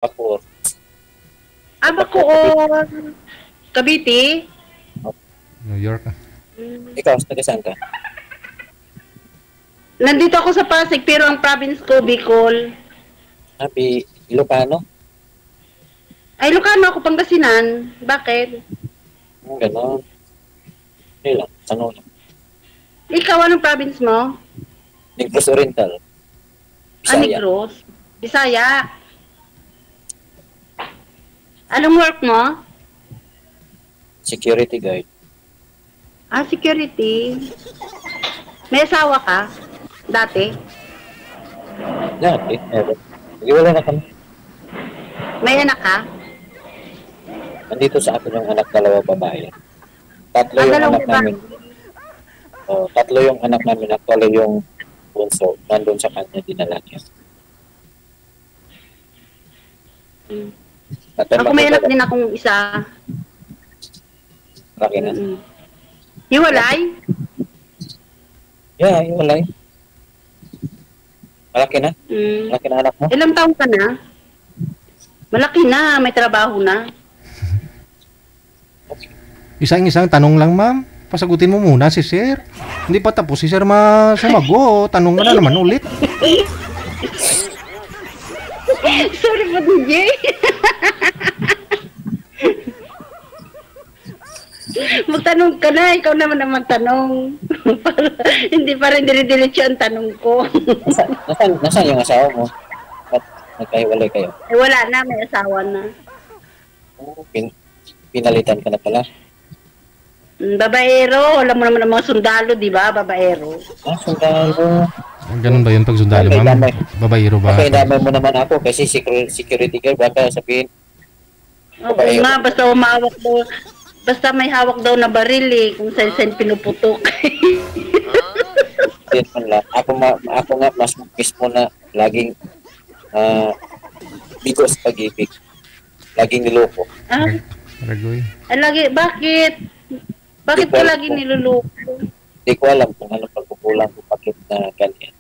Bacoor. Bacoor. Cavite? New York. Ikaw, taga saan ka? Nandito ako sa Pasig, pero ang province ko, Bicol. Ilocano? Ay, Ilocano ako, Pangasinan. Bakit? Ganon. Hindi lang, tanong lang. Ikaw, anong province mo? Negros Oriental. Bisaya. Negros? Bisaya. Anong work mo? Security guard. Security. May asawa ka? Dati? Dati, meron. Nag-iwala na kami. May anak ka? Nandito sa akin yung anak, dalawa babae. Tatlo yung anak namin. Tatlo yung anak namin. Actually yung bunso. Nandun sa kanya, dinala niya. Ako may anak din akong isa. Laki na. Hiwalay? Yeah, hiwalay. Malaki na? Malaki na anak mo? Ilang taon ka na? Malaki na, may trabaho na. Isang tanong lang, ma'am. Pasagutin mo muna si sir. Hindi pa tapos si sir sumagot. Tanong ka na naman ulit. Sorry po, DJ. Magtanong ka na, ikaw naman tanong. Hindi pa rin dire-diretso ang tanong ko. Nasaan yung asawa mo? Ba't nagkahiwalay kayo? Wala na, may asawa na. Pinalitan ka na pala? Babaero, alam mo naman ang mga sundalo, di ba? Babaero. Sundalo. Ganun ba yun pag sundalo, ma'am? Babaero ba? Okay, damay mo naman ako kasi security guard, baka sabihin. Okay nga, basta umawak daw. Basta may hawak daw na baril kung saan pinuputok. Ako nga, mas mismo na laging bigo sa pag-ibig. Laging niloko. Ragoy. Bakit? Bakit ka laging niluloko? Hindi ko alam kung anong pagkukulang ko bakit na ganyan.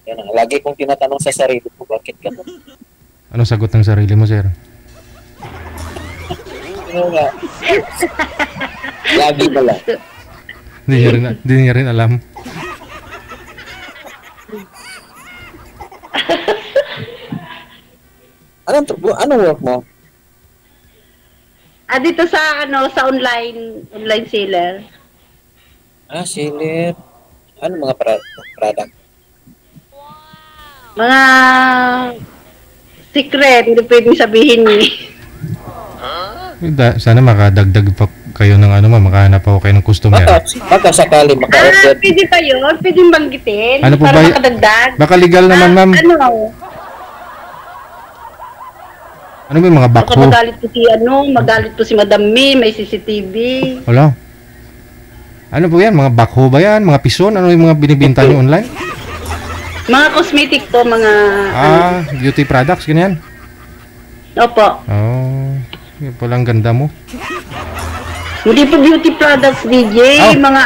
Yan ang lagi kong tinatanong sa sarili ko, bakit ganun? Anong sagot ng sarili mo, sir? Ano nga? Lagi ba lang? Hindi niya rin alam. Anong work mo? Dito sa online seller. Seller. Ano mga product? Mga secret, hindi pwedeng sabihin Sana makadagdag pa kayo ng makahanap ako kayo ng customer. Baka sakali maka-order. Pwede pa yun? Pwedeng banggitin? Ano po para ba? makadagdag? Baka legal naman, ma'am. Ano ba yung mga Baka backhoe? magalit po si Madam may CCTV. Wala. Ano po yan? Mga backhoe ba yan? Mga pison? Ano yung mga binibinta nyo online? Mga cosmetic po, mga... Beauty products, ganyan? Opo. Yung palang ganda mo. Hindi po beauty products, DJ. Mga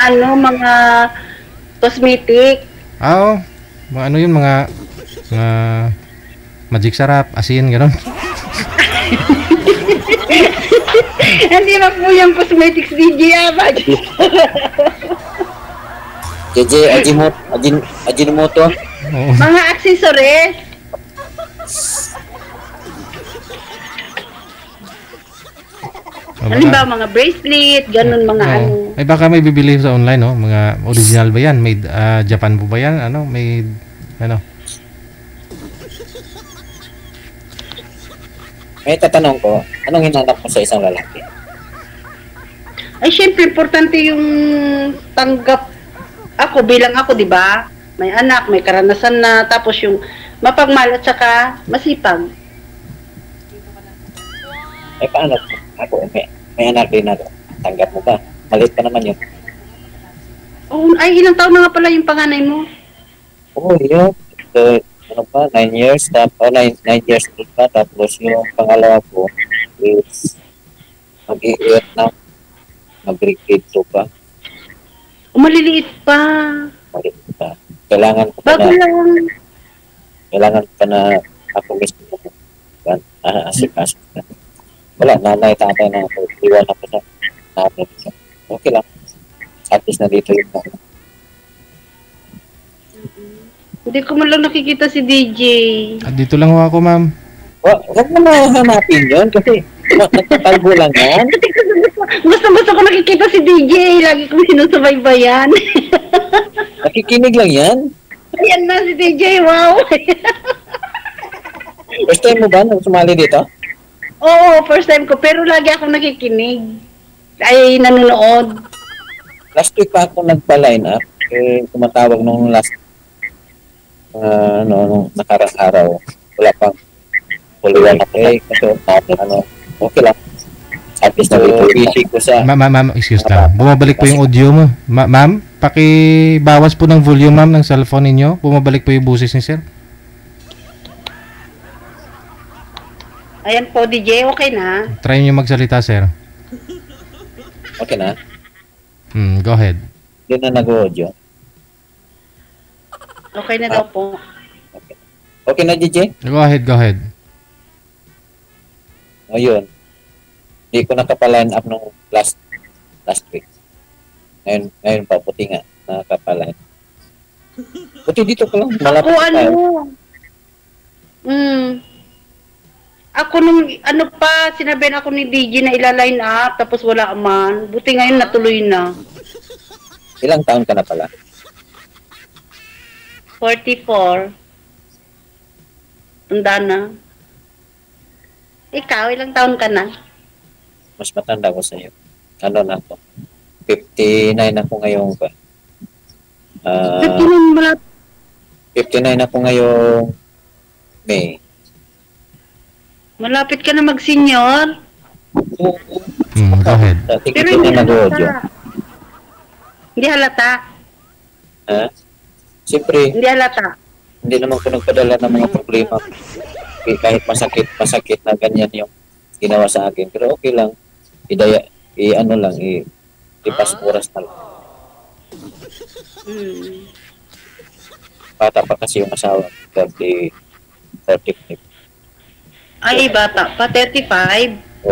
cosmetic. Mga ano yun, mga magic sarap, asin, gano'n. Hindi na po yung cosmetics, DJ. JJ, Ajinomoto. Mga accessories. Halimbawa, mga bracelet, ganun, mga Ay, baka may bibili sa online, no? Mga original ba yan? Made Japan po ba yan? Made, May tatanong ko, anong hinanap mo sa isang lalaki? Ay, syempre, importante yung tanggap ako bilang ako, di ba? May anak, may karanasan na, tapos yung mapagmahal at saka masipag. Paano? Ako, may anak din ako. Tanggap mo ba? Malit pa naman yun. Ilang taon na nga pala yung panganay mo? Yun. 9 years, 9 years old pa, tapos yung pangalawa ko is mag-i-eat na, mag-grade 2 pa. Maliliit pa. Kailangan ko pa na ako mismo asikaso. Wala, nanay, tatay na ako. Iwan ako sa namin. Okay lang. At least nandito yung mga. Hindi ko man lang nakikita si DJ. Dito lang ho ako, ma'am. Huwag mo na hanapin yun kasi nagtatalbo lang yan. Gusto ko nakikita si DJ. Lagi kong sinusubaybayan. Nakikinig lang yan. Ayan na si DJ, wow. First time mo ba nung sumali dito? Oo, first time ko. Pero lagi akong nakikinig. Ay, nanonood. Last week pa ako nagpa-line up. Tumatawag nung last nung nakarang araw. Wala pang puliwan ako. Kasi okay lang. At least busy ko sa... Ma'am, excuse lang. Bumabalik po yung audio mo. Ma'am, pakibawas po ng volume, ma'am, ng cellphone ninyo. Bumabalik po yung busis ni sir. Ayan po, DJ. Okay na. Try nyo magsalita, sir. Okay na? Go ahead. Hindi na nag-audio. Okay na daw po. Okay na, DJ? Go ahead. Ayun. Hindi ko nakapa-line up nung last week. Ngayon pa, puti nga. Nakapa-line. Puti dito ko lang. Malapit Ako tayo. Ako nung sinabihan ako ni DJ na ila-line up, tapos wala man. Buti ngayon natuloy na. Ilang taon ka na pala? 44. Tanda na. Ikaw, ilang taon ka na? Mas matanda ko sa iyo. Ano na ako? 59 ako ngayon pa. 59 ako ngayong May. Malapit ka na mag-senior. Go ahead. Pero hindi halata. Hindi halata. Ha? Siyempre, Hindi halata. hindi naman ko nagpadala ng mga problema. Kahit masakit na ganyan yung ginawa sa akin. Pero okay lang. Ipas oras na lang. Bata pa kasi yung asawa. 35. Ay, bata pa. 35.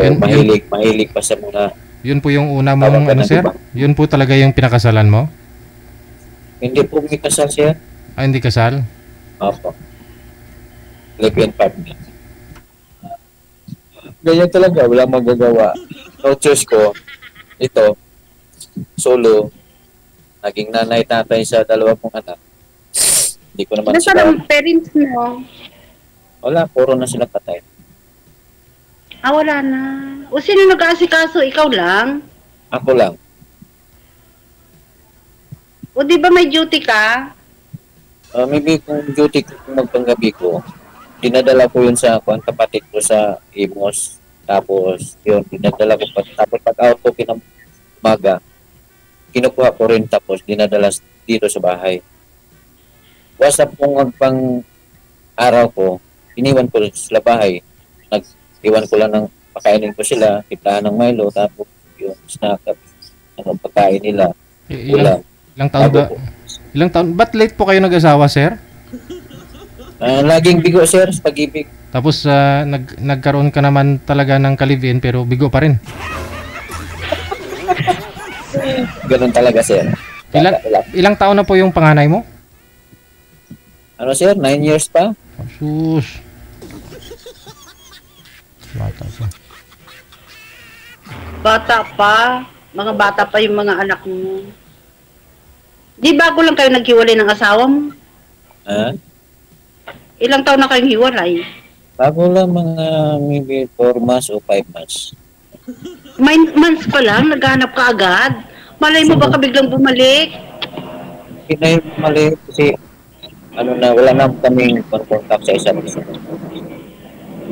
Mahilig pa sa mga... Yun po yung una mong, sir? Yun po talaga yung pinakasalan mo? Hindi po may kasal siya. Hindi kasal? Opo. Live and partner. Ganyan talaga, wala magagawa. No choice ko, ito, solo, naging nanay, tatay sa dalawa kong anak. Hindi ko naman Nasaan ang parents mo? Wala, puro na sila patay. Wala na. O sino nag-aasikaso? Ikaw lang? Ako lang. O di ba may duty ka? Maybe kung duty ko kung magpanggabi ko, dinadala ko yun sa kapatid ko sa Imos. Tapos, yun, dinadala ko pa. Tapos pag out ko kinamaga, kinukuha ko rin tapos dinadala dito sa bahay. Basta kung magpang araw ko, iniwan ko sila bahay. Iwan ko lang ng pakainin ko sila, kitaan ng Milo, tapos yung snack at pagkain nila. Ilang taon ba? Ilang taon? Ba't late po kayo nag-asawa, sir? Laging bigo, sir, sa pag-ibig. Tapos nagkaroon ka naman talaga ng kalivin pero bigo pa rin. Ganun talaga, sir. Ilang taon na po yung panganay mo? Ano, sir? 9 years pa? Sus. Bata pa. Bata pa. Mga bata pa yung mga anak mo. Di bago lang kayo naghiwalay ng asawa mo? Ilang taon na kayong hiwalay? Bago lang mga maybe 4 months o 5 months. Months pa lang, naghanap ka agad. Malay mo baka biglang bumalik. Hindi mali kasi wala na kaming contact sa isa't isa.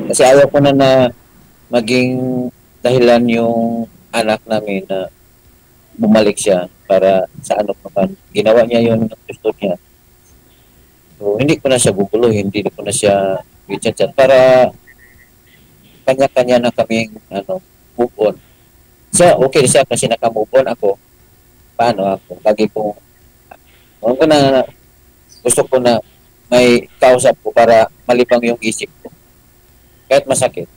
Kasi ayaw ko na maging dahilan yung anak namin na bumalik siya para sa naman. Ginawa niya yun ng gusto niya. So, hindi ko na siya guguluhin, hindi ko na siya i-chat para kanya-kanya na kaming move on. Siya, okay siya kasi naka-move on ako. Paano ako? Lagi ko gusto ko na may kausap ko para malibang yung isip ko. Kahit masakit.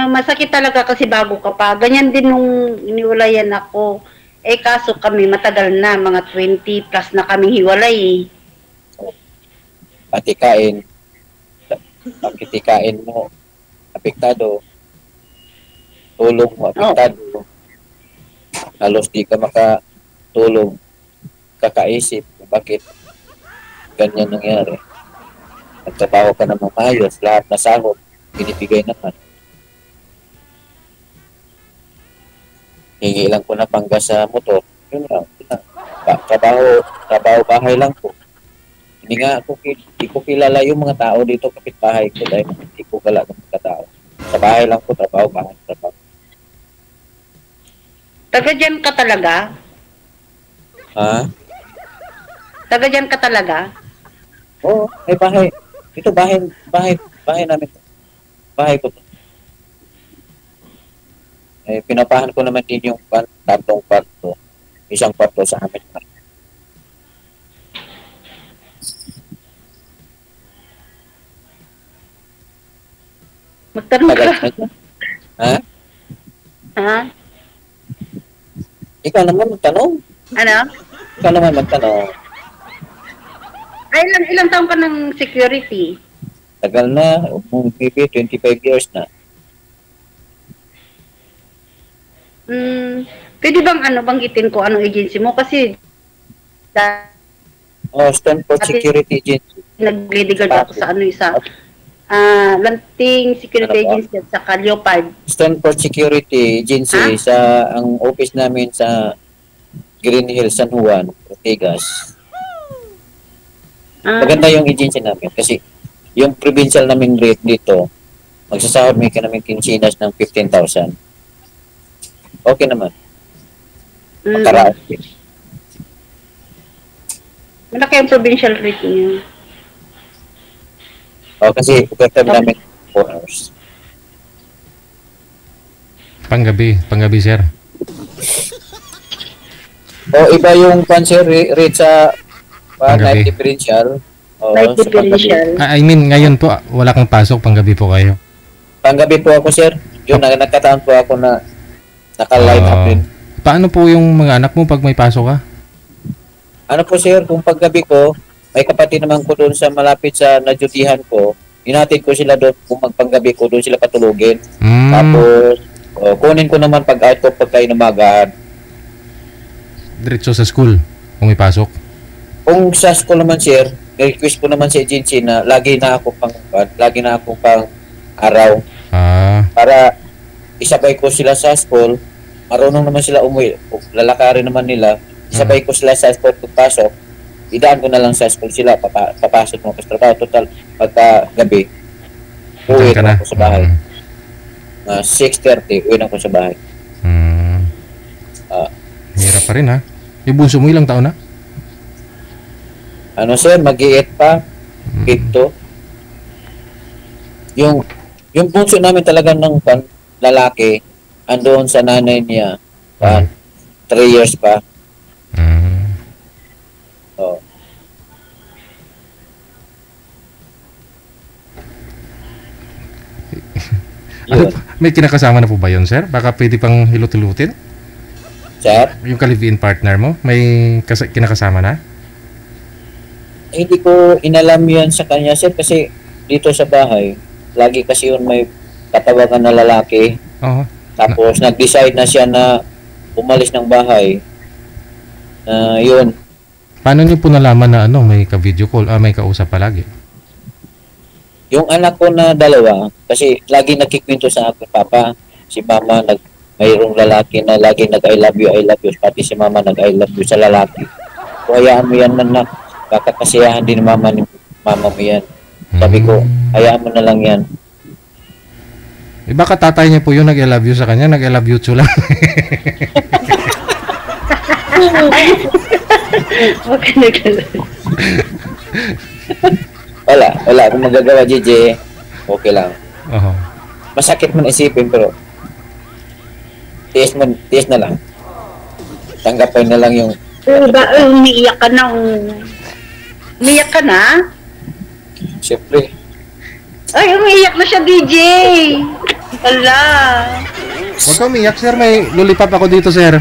Masakit talaga kasi bago ka pa. Ganyan din nung iniwalayan ako. Eh kaso kami matagal na, mga 20 plus na kaming hiwalay eh. Patikain. Pagkitikain mo, apektado. Tulog mo, apektado. Halos di ka makatulog. Kakaisip, bakit ganyan nangyari. Nagtrabaho ka naman maayos, lahat na sahod, binibigay naman. Hingi lang ko na panggas sa motor. Yun lang. Trabaho bahay lang po. Hindi ko kilala yung mga tao dito, kapitbahay ko, dahil hindi ko gala ng mga tao. Sa bahay lang po, trabaho. Taga dyan ka talaga? Ha? Taga dyan ka talaga? Oo, may bahay. Ito, bahay namin. Bahay ko to. Eh, pinapahan ko naman din yung tatlong kwarto. Isang kwarto sa amin. Magtanong Tagal ka. na dyan. Ha? Ha? Ikaw naman magtanong. Ano? Ikaw naman magtanong. Ay, ilang taon ka ng security? Tagal na. Maybe 25 years na. Pwede bang banggitin ko anong agency mo? Kasi Stanford Security Agency. nag-legal ako sa isa. Lanting Security Agency at saka Leopard. Stanford Security Agency ang office namin sa Green Hills, San Juan, Ortigas. Maganda yung agency namin kasi yung provincial naming rate dito, magsasahod may ka namin kinsinas ng 15,000. Okay naman. Makaraan. Malaki ang provincial rate niya. Kasi overtime namin 4 hours. Panggabi, sir. Iba yung cancer rate sa Panggabi. night differential. Night sa differential. I mean, ngayon po, wala kang pasok, panggabi po kayo. Panggabi po ako, sir. Yun, nagkataon po ako na naka-line up din. Paano po yung mga anak mo pag may pasok ka? Ano po, sir, kung paggabi ko, may kapatid naman ko doon sa malapit sa nadyutihan ko, hinatid ko sila doon kung magpanggabi ko, doon sila patulugin. Tapos, kunin ko naman pag-out ko pagka inumagahan. Diretso sa school, kung may pasok? Kung sa school naman, sir, request ko naman sa agency na lagi na ako pang araw. Para isabay ko sila sa school, marunong naman sila umuwi, lalakarin naman nila, isabay ko sila sa school pagpasok, idaan ko na lang sa school sila, papasok mo sa trabaho. Total, pagka gabi, uwi na ako sa bahay. 6:30, uwi na ako sa bahay. Hirap pa rin ha. Yung bunso mo ilang taon na? Ano, sir, mag-iit pa, ito. Yung bunso namin talaga ng lalaki, andoon sa nanay niya, 3 years pa. May kinakasama na po ba yun, sir? Baka pwede pang hilot-hilutin? Sir? Yung ka-live-in partner mo, may kinakasama na? Hindi ko inalam yan sa kanya, sir, kasi dito sa bahay, lagi kasi yun may katawagan na lalaki. Tapos nag-decide na siya na umalis ng bahay. Yun. Paano niyo po nalaman na may ka-video call, may kausap palagi? Yung anak ko na dalawa, kasi lagi nagkikwento sa akin, Papa, si Mama, mayroong lalaki na lagi nag-I love you, pati si Mama nag-I love you sa lalaki. So, hayaan mo yan man na, kakakasiyahan din ni Mama mo yan. Sabi ko, hayaan mo na lang yan. Baka tatay niya po yung nag-I love you sa kanya, nag-I love you too lang. Okay na gano'n. Wala akong magagawa, JJ. Okay lang. Masakit man isipin, pero tiis na lang. Tanggapin na lang yung... Umiiyak ka na. Umiiyak ka na? Siyempre. na siya, DJ. Ala. Huwag ka umiyak, sir. May lollipop ako dito, sir.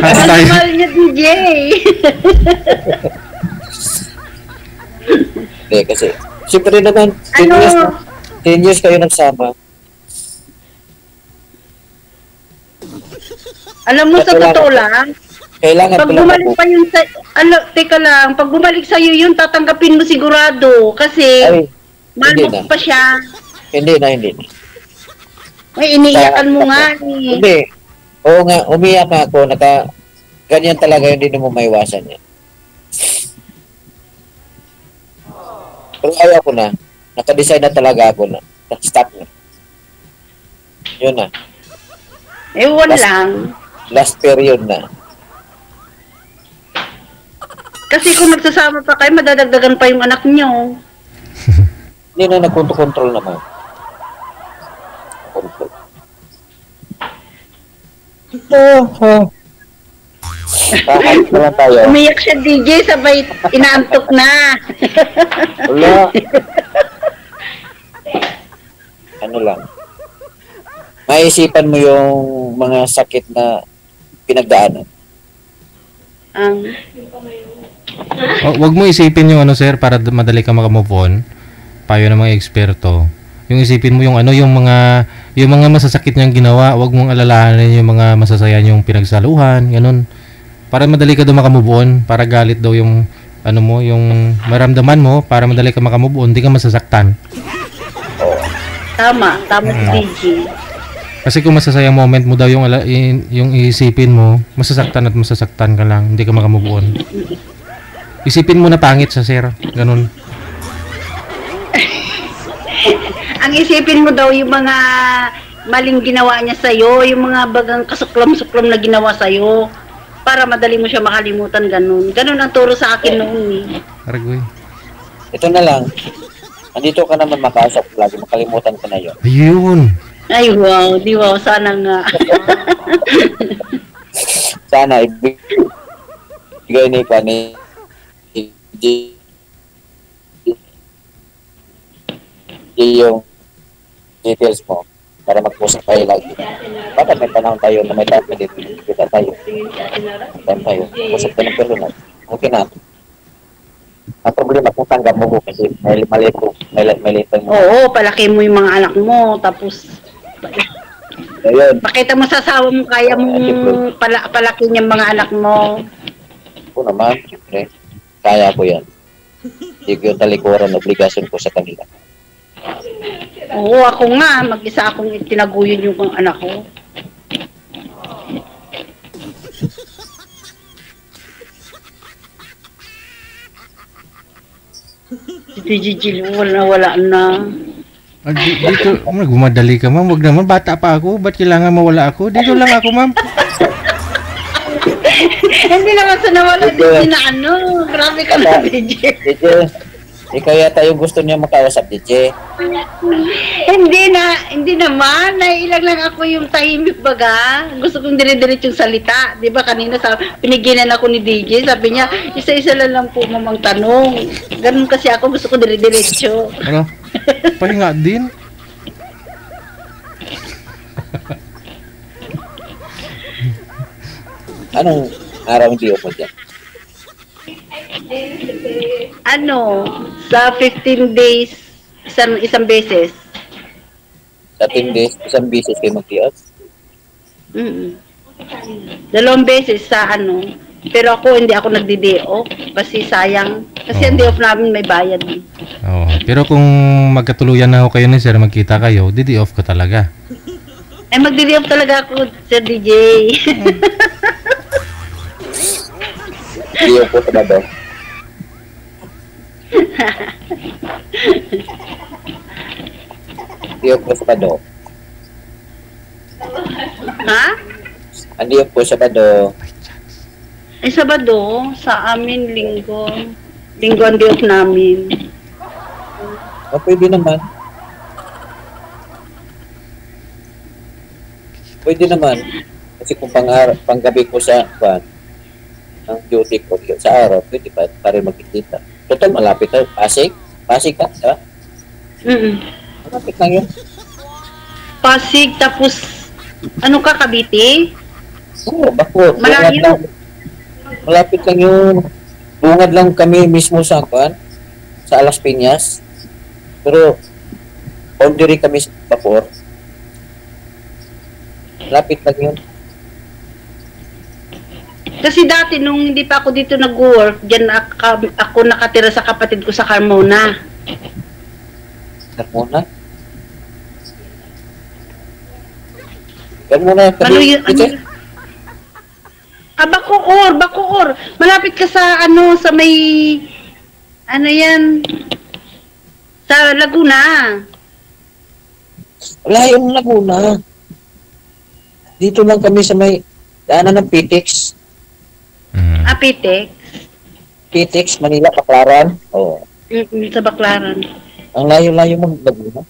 Mahal niya, DJ. Hindi, kasi, siyempre naman, 10 Ano? years, 10 years kayo nagsama. Alam mo, sa totoo lang, Kailangan pag ko lang bumalik pa yun sa... teka lang, pag bumalik sa'yo yun, tatanggapin mo sigurado. Kasi, Ay, mahal hindi mo na. pa siya. Hindi na. May iniiyakan mo nga eh. Hindi. Oo nga, umiyak nga ako. Ganyan talaga, hindi mo maiwasan yan. Pero ayaw ko na. Naka-decide na talaga ako na. Stop na. Yun na. Ewan Basta- lang. Last period na. Kasi kung nagsasama pa kayo, madadagdagan pa yung anak nyo. Hindi na nagkontrol naman. Control. Kahit naman tayo. Umiyak siya, DJ, sabay inaantok na. Wala. Ano lang. Maisipan mo yung mga sakit na pinagdaanan. Ang Huwag mo isipin yung ano, sir, para madali ka makamove on. Payo ng mga eksperto. Yung isipin mo yung ano, yung mga masasakit niyang ginawa. Huwag mong alalahanin yung mga masasaya niyong pinagsaluhan, ganun. Para madali ka daw makamove on, para galit daw yung ano mo, yung maramdaman mo, para madali ka makamove on, hindi ka masasaktan. tama si DJ. Kasi kung masasayang moment mo daw yung yung iisipin mo, masasaktan at masasaktan ka lang, hindi ka makamove on. Isipin mo na pangit sa sir, ganun. Ang isipin mo daw yung mga maling ginawa niya sa'yo, yung mga bagang kasuklam-suklam na ginawa sa'yo, para madali mo siya makalimutan, ganun. Ganun ang turo sa akin noon eh. Aragoy. Ito na lang. Andito ka naman makausap lagi. Makalimutan ko na yun. Ayun. Ay wow, di wow, sana nga. Sana ibigay ni Pani yung details mo para mag-usap tayo lagi. Bakit may panahon tayo na may time dito? Kita tayo. Time tayo. Usap tayo ng personal. Okay na. Ang problema kung tanggap mo ko kasi may maliit mo. Oo, palaki mo yung mga anak mo, tapos Ayun. pakita mo sa asawa mo, kaya mong palaki yung mga anak mo. Ako naman, siyempre. Kaya ko yan. Hindi ko yung talikuran, obligasyon ko sa kanila. Oo, ako nga, mag-isa akong itinaguyod yung mga anak ko. Si Gigi, wala na. Dito, gumadali ka ma'am, wag naman, bata pa ako, ba't kailangan mawala ako? Dito lang ako ma'am. Hindi naman sa nawala din na ano. Grabe ka na, DJ. DJ, ikaw yata yung gusto niya makausap, DJ. Hindi naman. Naiilang lang ako yung tahimik baga. Gusto kong dire-diretso yung salita. Di ba kanina pinigilan ako ni DJ. Sabi niya, isa-isa lang po mamang tanong. Ganun kasi ako, gusto ko dire-diretso. Ano? Pahinga din. Anong araw hindi mo dyan? Ano, sa 15 days, isang beses. Sa 10 days, isang bisis kayo mag-tios? Dalawang beses sa ano. Pero ako, hindi ako nagdi-day off. Kasi sayang. Kasi ang day off namin may bayad. Oo. Pero kung magkatuluyan na ako kayo ni sir, magkita kayo, di off ko talaga. Ay, magdi-day off talaga ako, Sir DJ. Hindi po sa baba. Hindi po sa bado. Ha? Hindi po sa bado. Ay, Sabado, sa amin, linggo. Linggo ang day off namin. O, pwede naman. Pwede naman. Kasi kung panggabi ko sa ang duty ko sa araw, pwede pa para magkikita. Total, malapit na. Pasig, Pasig ka, ha? Malapit lang yun. Pasig, tapos, ano ka, Cavite? Oo, bako. Malayo. Malapit lang yun. Bungad lang kami mismo sa sa Alas Piñas. Pero, boundary kami sa Bapor. Malapit lang yun. Kasi dati, nung hindi pa ako dito nag-work, dyan ako nakatira sa kapatid ko sa Carmona. Carmona? Carmona, Ano yun? Bacoor. Malapit ka sa, sa may, yan, sa Laguna. Wala yung Laguna. Dito lang kami sa may daanan ng Pitex. Apite. Pitex, Manila, Baclaran. Oo. Sa Baclaran. Ang layo-layo mo Laguna.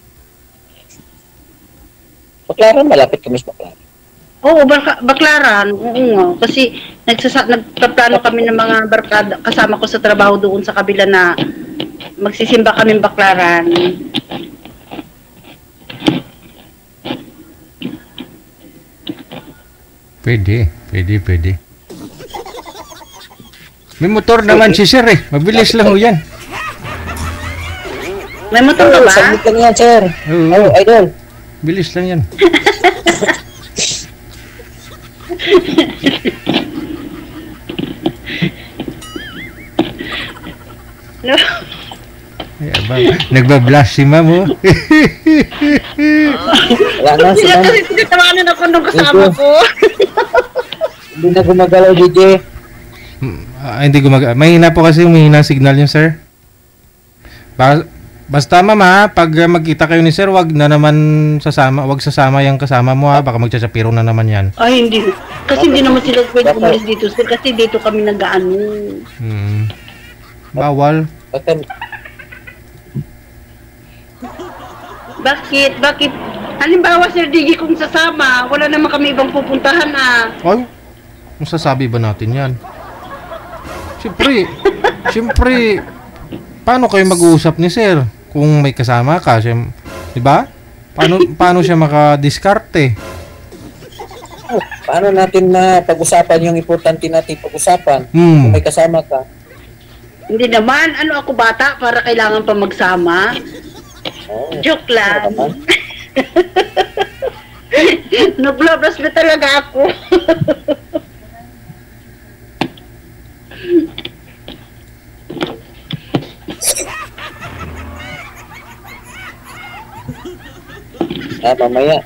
Baclaran, malapit kami sa Baclaran. Oo, Baclaran. Oo nga. Kasi nagpaplano kami ng mga barkada kasama ko sa trabaho doon sa kabila na magsisimba kami Baclaran. Pwede. May motor naman si sir eh. Mabilis lang ho yan. May motor ka ba? Saglit lang yan, sir. Oo. Idol. Bilis lang yan. No. Ay, abang. Nagbablash si ma'am oh. Wala na, si ma'am. Kasi tinatawanan ako nung kasama ko. Hindi na gumagalaw, DJ. Hindi gumagana. Mahina po kasi humihina signal yung sir. Basta ma'am ha, pag magkita kayo ni sir, wag sasama yung kasama mo ha, baka magtsapiro na naman yan. Ay, hindi. Kasi hindi naman sila pwede umalis dito, sir. Kasi dito kami nag-ano. Bawal. Bakit? Halimbawa, Sir Diggy, kung sasama, wala naman kami ibang pupuntahan Ay, masasabi ba natin yan? Siyempre, paano kayo mag-uusap ni sir? Kung may kasama ka, di ba? Paano siya makadiskarte? Paano natin na pag-usapan yung importante natin pag-usapan kung may kasama ka? Hindi naman. Ano ako bata para kailangan pa magsama? Joke lang. Naglabras na talaga ako. Mamaya,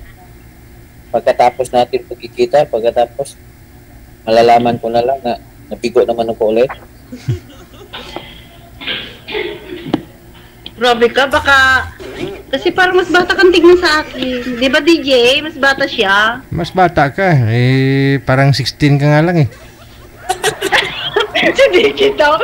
pagkatapos natin pagkikita, malalaman ko na lang na nabigo naman ako ulit. Grabe ka, baka... Kasi parang mas bata kang tingnan sa akin. Di ba, DJ? Mas bata siya. Mas bata ka. Parang 16 ka nga lang eh. Si DJ daw.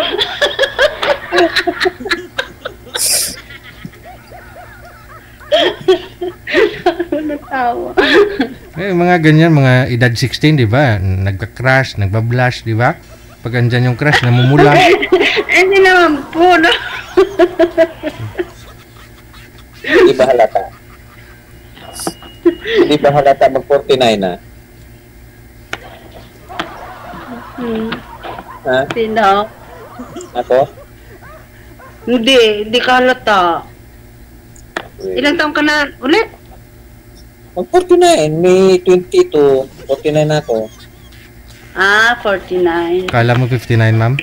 Natawa. Mga ganyan, mga edad 16, di ba? Nagka-crush, nagbablush, di ba? Pag andyan yung crush, namumula. Hindi naman po, no? Hindi ba halata? Hindi ba halata mag-49 na? Ha? Sino? Ako? Hindi ka halata. Ilang taong ka na ulit? Mag-49, may 22, 49 na ako. 49. Kala mo 59, ma'am?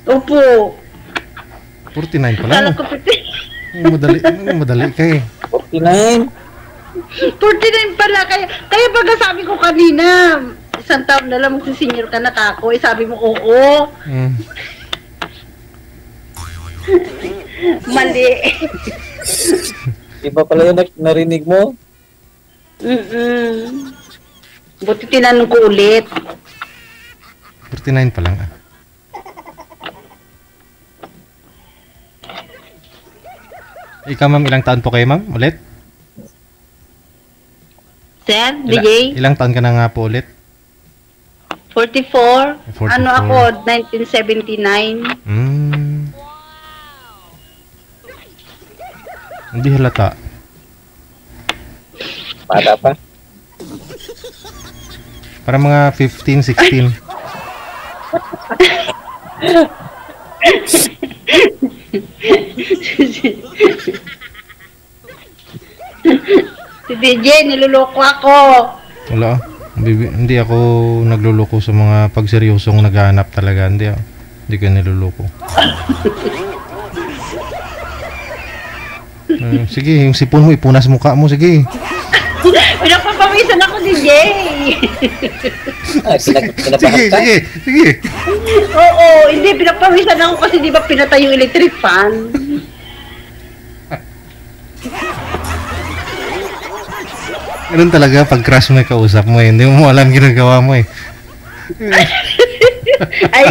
Opo. 49 pala. Kala ko 50. Madali ka eh. 49? 49 pala. Kaya pag sabi ko kanina, isang taon na lang magsisenior ka na kako, sabi mo oo. Mali. Iba pala yung narinig mo? Buti tinanong ko ulit. 49 pa lang ah. Ikaw ma'am, ilang taon po kayo ma'am? Ulit? Sir, DJ? Ilang taon ka na nga po ulit? 44. 44. Ano ako, 1979. Hindi halata. Bata pa? Para mga 15, 16. Si DJ, niluloko ako. Wala. Hindi ako nagluloko sa mga pagseryosong naghahanap talaga. Hindi ko niluloko. Sige, yung sipon mo, ipunas mukha mo. Sige. Pinapapawisan ako, DJ. Ay, Sige, pinapahan ka? sige. Oo, hindi, pinapawisan ako kasi di ba pinatay yung electric fan? Ganun talaga pag crush mo kausap mo eh. Hindi mo alam ginagawa mo eh. Ay,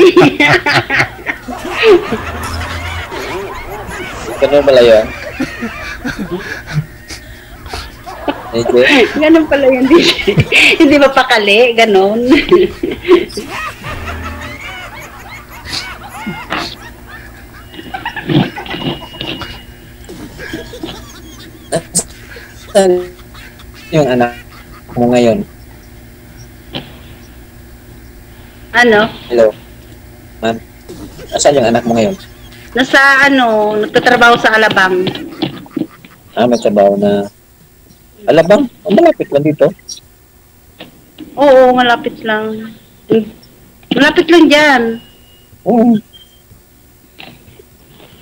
Ganun pala yun. Medyo, ganun pala yun, DJ. Hindi ba pakali, ganun. saan yung anak mo ngayon? Ano? Hello? Ma'am? Asan yung anak mo ngayon? Nasa nagtatrabaho sa Alabang. May trabaho na... Alabang? Malapit lang dito. Oo, malapit lang. Malapit lang dyan. Oo.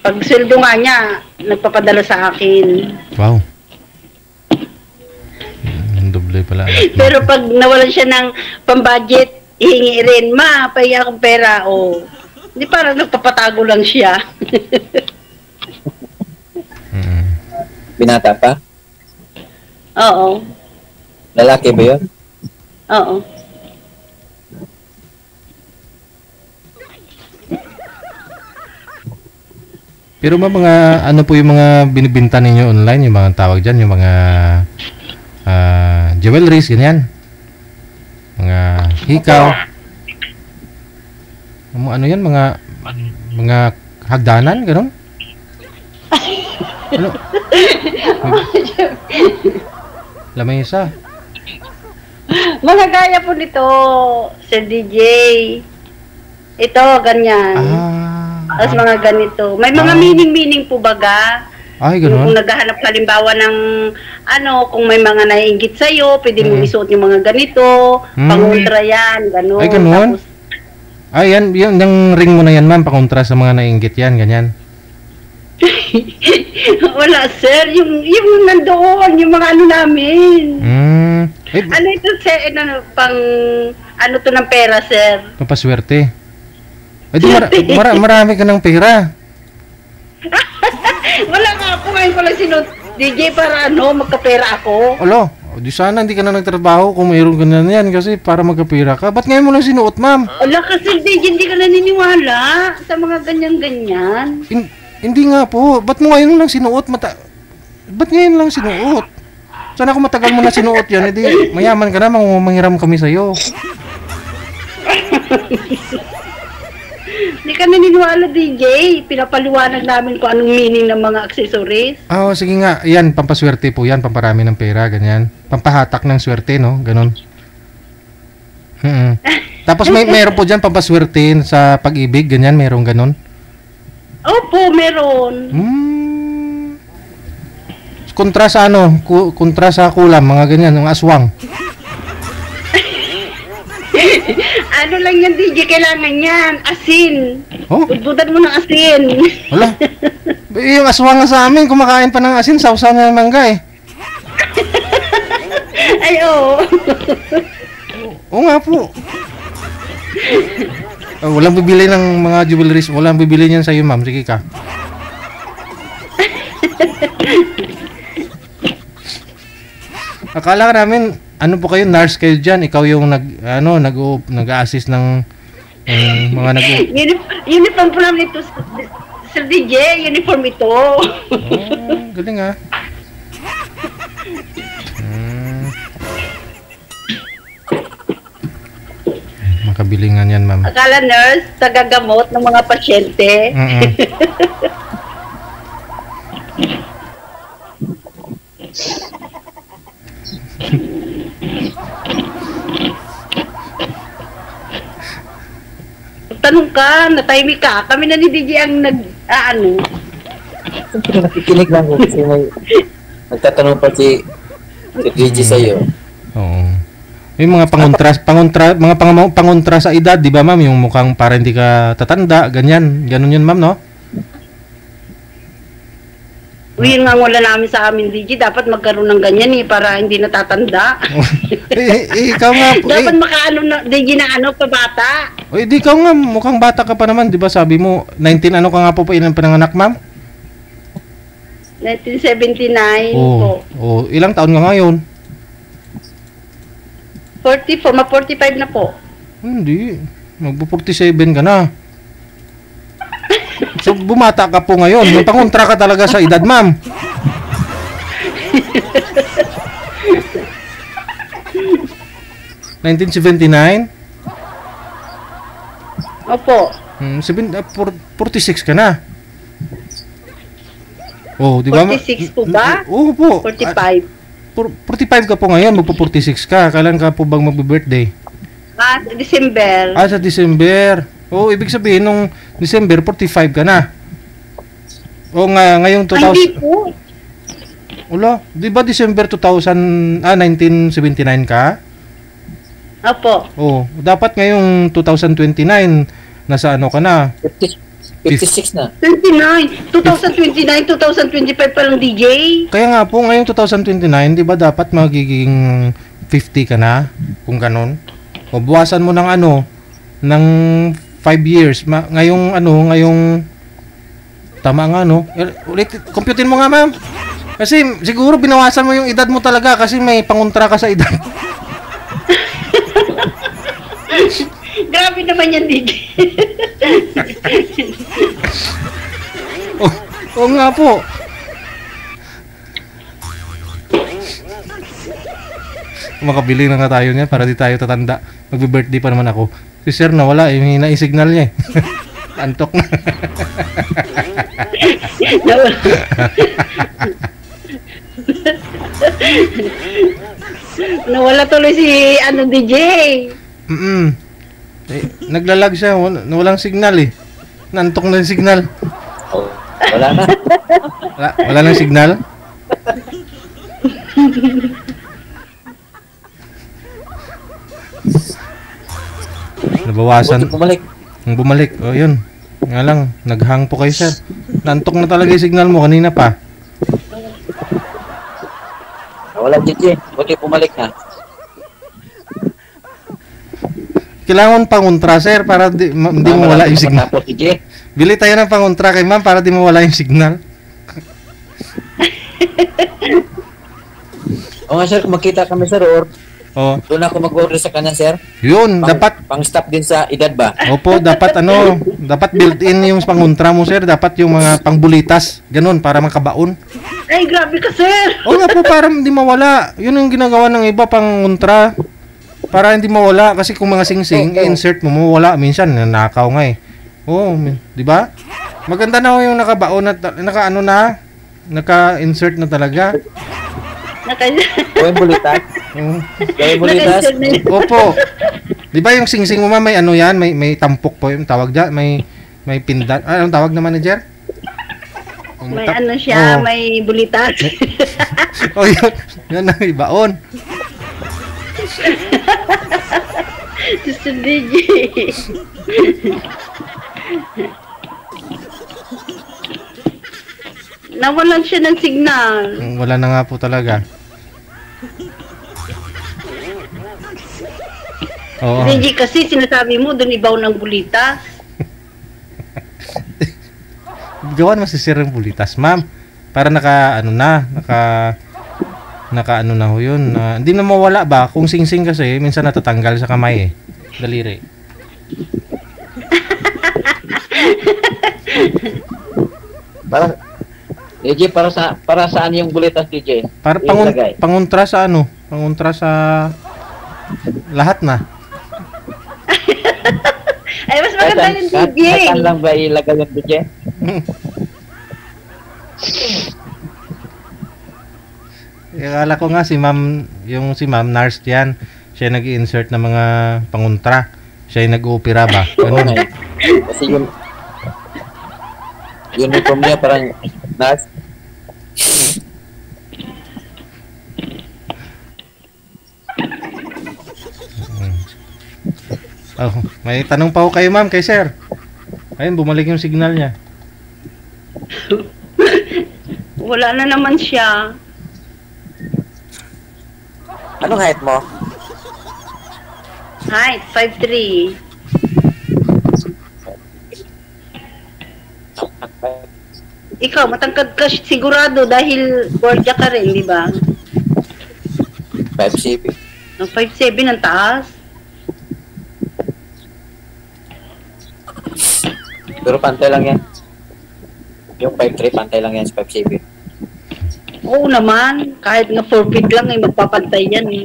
Pag sweldo nga niya, nagpapadala sa akin. Wow. Doble pala. Pero pag nawalan siya ng pambudget, ihingi rin, ma, pahingi akong pera, o. Hindi parang nagpapatago lang siya. Binata pa? Oo. Lalaki ba yun? Oo. Pero mga ano po yung mga binibenta ninyo online, yung mga tawag dyan, yung mga jewelries, ganyan. Mga hikaw. Ano yan, mga hagdanan, gano'n? Ano? Lamesa. Mga gaya po nito, Sir DJ. Ito, ganyan. Tapos mga ganito. May mga meaning-meaning po baga. Ay, Kung gano'n? naghahanap halimbawa ng kung may mga naiinggit sa'yo, pwede mo isuot yung mga ganito, pangontra yan, gano'n. Ay, gano'n? Tapos, Ay, yan, yung ring mo na yan, ma'am, pakontra sa mga nainggit yan, ganyan. wala, sir. Yung nandoon, yung mga namin. Ay, Ano ito, sir? Ano to ng pera, sir? papaswerte. Ay, di, marami ka ng pera. Wala nga ako. Ngayon ko lang sinut DJ para magkapera ako. Alo, di sana hindi ka na nagtrabaho kung mayroon ka na yan kasi para magkapira ka. Ba't ngayon mo lang sinuot, ma'am? Wala kasi, DJ, hindi ka naniniwala sa mga ganyan-ganyan. Hindi nga po. Ba't mo ngayon lang sinuot? Ba't ngayon lang sinuot? Sana kung matagal mo na sinuot yan, edi mayaman ka na, manghiram kami sa'yo. Hindi ka naniniwala, DJ. Pinapaliwanag namin kung anong meaning ng mga accessories. Sige nga. Yan, pampaswerte po yan. Pamparami ng pera, ganyan. Pampahatak ng swerte, no? Ganon. Tapos meron po dyan pampaswerte sa pag-ibig, ganyan. Merong ganon. Opo, meron. Kontra sa kontra sa kulam, mga ganyan, mga aswang. Ano lang yan, DJ, kailangan yan. Asin. Oh? Budbudan mo ng asin. Wala. Yung aswang nga sa amin, kumakain pa ng asin, sausaw na ng mangga eh. Ay, oo. Oo nga po. Walang bibili ng mga jewelries, walang bibili niyan sa'yo, ma'am. Sige ka. Akala ka namin, ano po kayo, nurse kayo dyan, ikaw yung nag-a-assist ng mga Uniform po namin ito, Sir DJ, uniform ito. Galing ah. Makabilingan yan, ma'am. Akala nurse, tagagamot ng mga pasyente. magtanong ka, natahimik ka. Kami na ni DJ ang Siyempre, nakikinig lang ko kasi may nagtatanong pa si DJ sa'yo. Oo. Yung mga pangontra sa edad, di ba ma'am? Yung mukhang para hindi ka tatanda, ganyan. Ganun yun ma'am, no? Yun nga wala namin sa amin, DJ. Dapat magkaroon ng ganyan para hindi natatanda. Ikaw nga po. Dapat makaano na, DJ na pabata. Di ikaw nga, mukhang bata ka pa naman, di ba? Sabi mo, 19 ano ka nga po ilang pananganak, ma'am? 1979 po. Ilang taon ka ngayon? 44, ma-45 na po. Hindi. Magpo-47 ka na. So, bumata ka po ngayon. May pangontra ka talaga sa edad, ma'am. ...1979? Opo. 46 ka na. Di ba? 46 po ba? Oo po. 45. 45 ka po ngayon, magpo-46 ka. Kailan ka po bang magbe-birthday? December. Sa December. Ibig sabihin nung December 45 ka na. Ngayong 2000. Hindi po. Wala, 'di ba December 1979 ka? Opo. Dapat ngayong 2029 nasa ano ka na? 56 na. 29. 2029, 2025 pa lang, DJ. Kaya nga po, ngayong 2029, di ba dapat magiging 50 ka na? Kung ganon. Buwasan mo ng ng 5 years. Ngayong tama nga, no? Ulit, computein mo nga, ma'am. Kasi siguro binawasan mo yung edad mo talaga kasi may pangontra ka sa edad. Grabe naman yan, DJ. Oo nga po. Makabili na nga tayo niyan para di tayo tatanda. Magbe-birthday pa naman ako. Si sir nawala, may na-signal niya eh. Antok na. Nawala tuloy si DJ. Naglalag siya, walang signal eh. Nantok na yung signal. Wala na. Wala nang signal? Nabawasan. Bumalik. Yun. Nga lang, naghang po kayo, sir. Nantok na talaga yung signal mo kanina pa. Wala, DJ. Buti bumalik na. Kailangan pangontra, sir, para di mo wala yung signal. Bili tayo ng pangontra kay ma'am para di mo wala yung signal. O nga, sir, kung makita kami, sir, or doon ako mag-order sa kanya, sir. Yun, dapat pang-stop din sa edad ba? Opo, dapat dapat built-in yung pangontra mo, sir. Dapat yung mga pangbulitas, ganun, para makabaon. Ay, grabe ka, sir. Nga po, para hindi mawala. Yun yung ginagawa ng iba, pangontra. Para hindi mawala kasi kung mga sing-sing, insert mo mawala minsan nanakaw nga eh. Di ba? Maganda na yung nakabaon at naka-insert na talaga. Gawin bulitas. Gawin bulitas. Opo. Di ba yung sing-sing mo may yan, may tampok po yung tawag diyan, may pindan. Anong tawag na manager? May siya, may bulitas. Yun ang ibaon. Gusto DJ. Nawalan siya ng signal. Wala na nga po talaga. DJ kasi sinasabi mo doon ibaw ng bulitas. Gawan masisir yung bulitas, ma'am. Para naka na ho yun. Hindi na mawala ba? Kung sing-sing kasi, minsan natatanggal sa kamay eh. Daliri. DJ, para saan yung bulitas, DJ? Para pangontra sa Pangontra sa lahat na. Ay, mas maganda yung DJ. Saan lang ba ilagay yung DJ? Akala ko nga si ma'am nurse yan. Siya nag-i-insert ng mga pangontra. Siya yung nag-oopera ba? Ganun. Kasi yung uniform niya parang nas. Oh, may tanong pa ako kayo ma'am, kay sir. Ayun, bumalik yung signal niya. Wala na naman siya. Anong height mo? Height, 5'3". Ikaw, matangkad ka sigurado dahil guardia ka rin, di ba? 5'7". 5'7" ang taas. Pero pantay lang yan. Yung 5'3", pantay lang yan sa 5'7". Oo naman, kahit nga 4 feet lang ay magpapantay yan eh.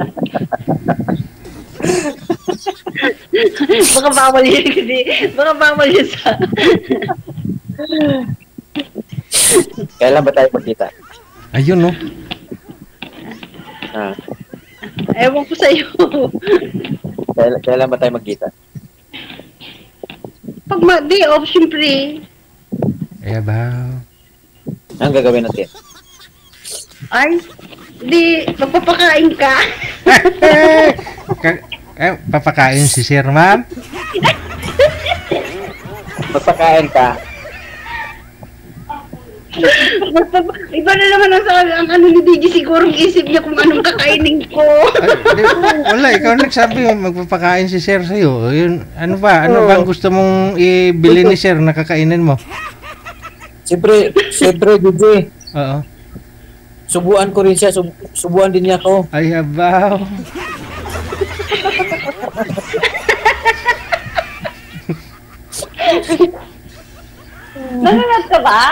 Baka bawal yun kasi, baka bawal yun sa... Kailan ba tayo magkita? Ayun no. Ah, Ewan ko sa'yo. kailan ba tayo magkita? Pag day off, syempre. Eh ba? Anong gagawin natin? Ay, di, magpapakain ka. Papakain si sir ma'am. Magpakain ka. Iba na naman ang ano ni DJ siguro ang isip niya kung anong kakainin ko. Wala, ikaw nagsabi magpapakain si sir sa'yo. Yun, ano ba? Ano ba ang gusto mong ibili ni sir na kakainin mo? Siyempre, DJ. Oo. Subuan ko rin siya. Subuan din niya ako. Ay, abaw. Nanonood ka ba?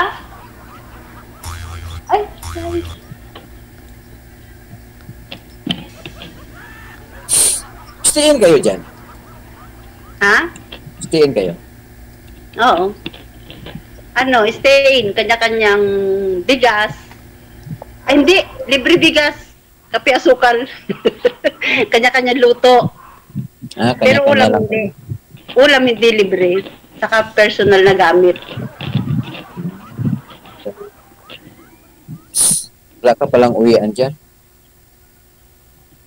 Ay, sorry. Stayin kayo dyan. Ha? Stayin kayo. Oo. Ano, stain, kanya-kanyang bigas. Ay, hindi, libre bigas. Kape asukal. Kanya-kanyang luto. Ah, Pero kanya-kanya ulam lang. hindi. Ulam hindi libre. Saka personal na gamit. Wala ka palang uwian dyan.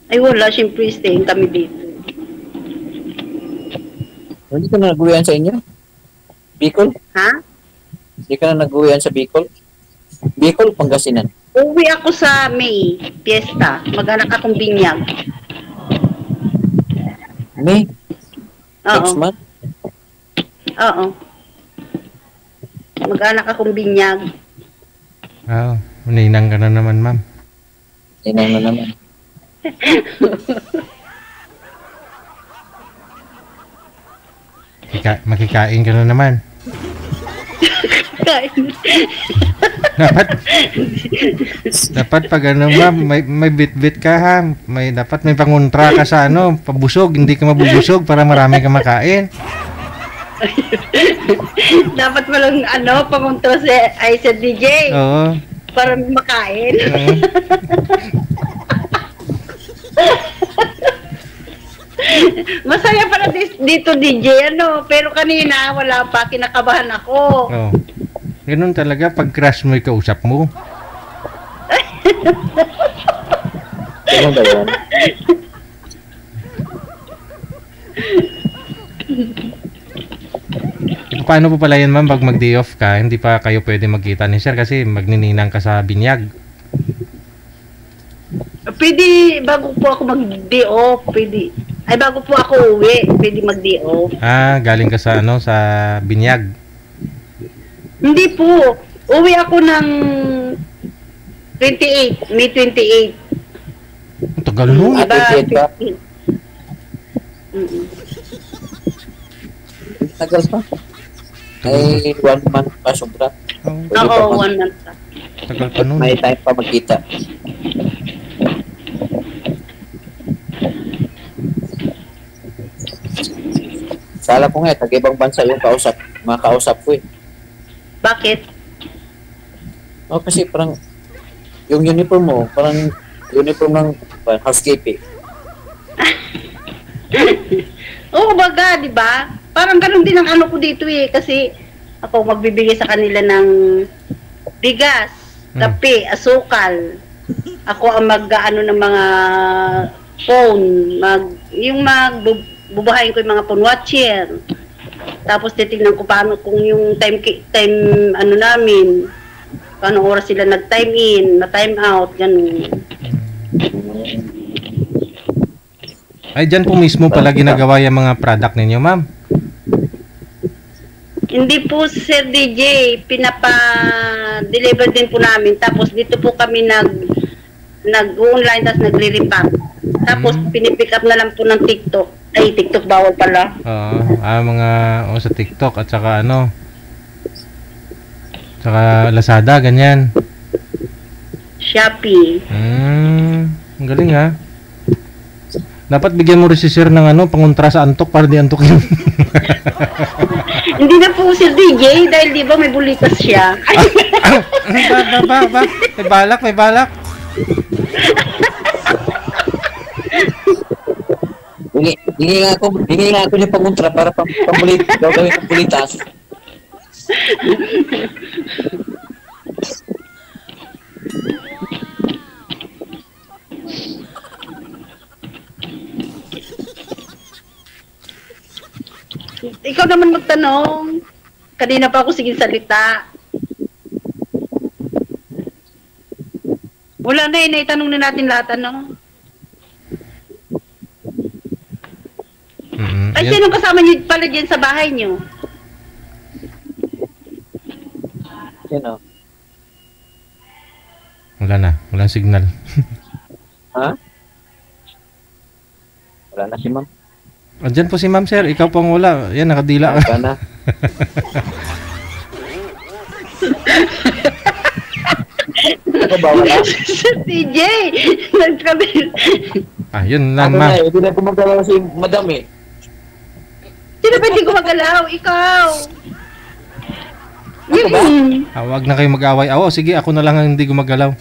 Ay wala, syempre staying kami dito. Hindi ka na nag-uwian sa inyo? Bicol? Ha? Hindi ka na nag-uwian sa Bicol? Bicol, Pangasinan. Uwi ako sa May, Fiesta. Mag-anak akong binyag. May? Next Oo. month? Oo. Mag-anak akong binyag. Oo. Ninang ka na naman, ma'am. Inang na naman. Makikain ka na naman. Kain. Dapat pag ano ma'am, may bit-bit ka ha. Dapat may pangontra ka sa ano, pabusog, hindi ka mabubusog para marami ka makain. Dapat walang ano, pamunto ay sa DJ. Oo. Para makain. Oo. Masaya pala dito DJ, ano, pero kanina wala pa, kinakabahan ako. Oo. Ganun talaga pag crush mo ikausap mo. Ganun ba yun? Paano po pala yun ma'am pag mag-day off ka, hindi pa kayo pwede magkita ni sir kasi magnininang ka sa binyag. Pwede, bago po ako mag-day off, pwede. Ay, bago po ako uwi, pwede mag-day off. Ah, galing ka sa ano, sa binyag. Hindi po. Uwi ako ng 28, May 28. Ang tagal nun. Ah, 28 ba? 15. Mm-mm. Tagal pa. Ay, 1 month pa sobra. Oo, Pwede pa Oo, mag- 1 month pa. tagal pa nun. May time pa magkita. Sala ko nga, tag-ibang bansa yung mga kausap ko eh. Bakit? O kasi parang, yung uniform mo, parang uniform ng housekeeping. Oo, baga, di ba? Parang ganun din ang ano ko dito eh. Kasi ako magbibigay sa kanila ng bigas, kape, asukal. Ako ang mag-ano ng mga phone, bubuhayin ko yung mga phone watcher. Tapos titingnan ko paano kung yung time ano namin, paano oras sila nag-time in, na-time out, ganun. Ay, dyan po mismo pala ginagawa yung mga product ninyo, ma'am. Hindi po, Sir DJ, pinapa-deliver din po namin. Tapos dito po kami nag-online, tapos nagre-repack. Tapos pinipick up na lang po ng TikTok. Ay, TikTok bawal pala. Sa TikTok at saka saka Lazada, ganyan. Shopee. Ang galing ha. Dapat bigyan mo rin si sir ng pangontra sa antok para di antokin. Hindi na po, Sir DJ, dahil di ba may bulitas siya. May balak. Hingi nga ako ng panguntra para pamulit, gawin ng pulitas. Ikaw naman magtanong. Kanina pa ako sige salita. Wala na itanong na natin lahat, ano? Ay, sino kasama niyo pala dyan sa bahay niyo? Sino? Wala na. Walang signal. Ha? Wala na si ma'am. Andyan po si ma'am, sir. Ikaw pong wala. Yan, nakadila. Wala na. Ako ba wala? DJ! Nagkabil. Yun lang, Ano ma'am. na hindi na gumagalaw si madam eh. Sino ba hindi gumagalaw? Ikaw! Ako ba? Wag na kayo mag-away. Sige, ako na lang ang hindi gumagalaw.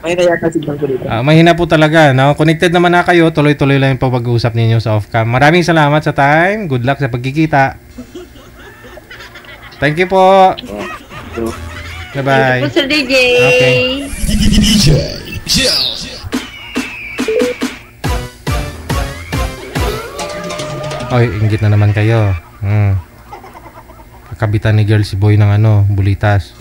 May nayata si Bang dito. Mahina po talaga. No? Connected naman na kayo. Tuloy-tuloy lang yung pag-uusap ninyo sa off-cam. Maraming salamat sa time. Good luck sa pagkikita. Thank you po. Bye-bye. Thank you po, Sir DJ. Okay. Oy, inggit na naman kayo. Kakabitan ni girl si boy ng bulitas.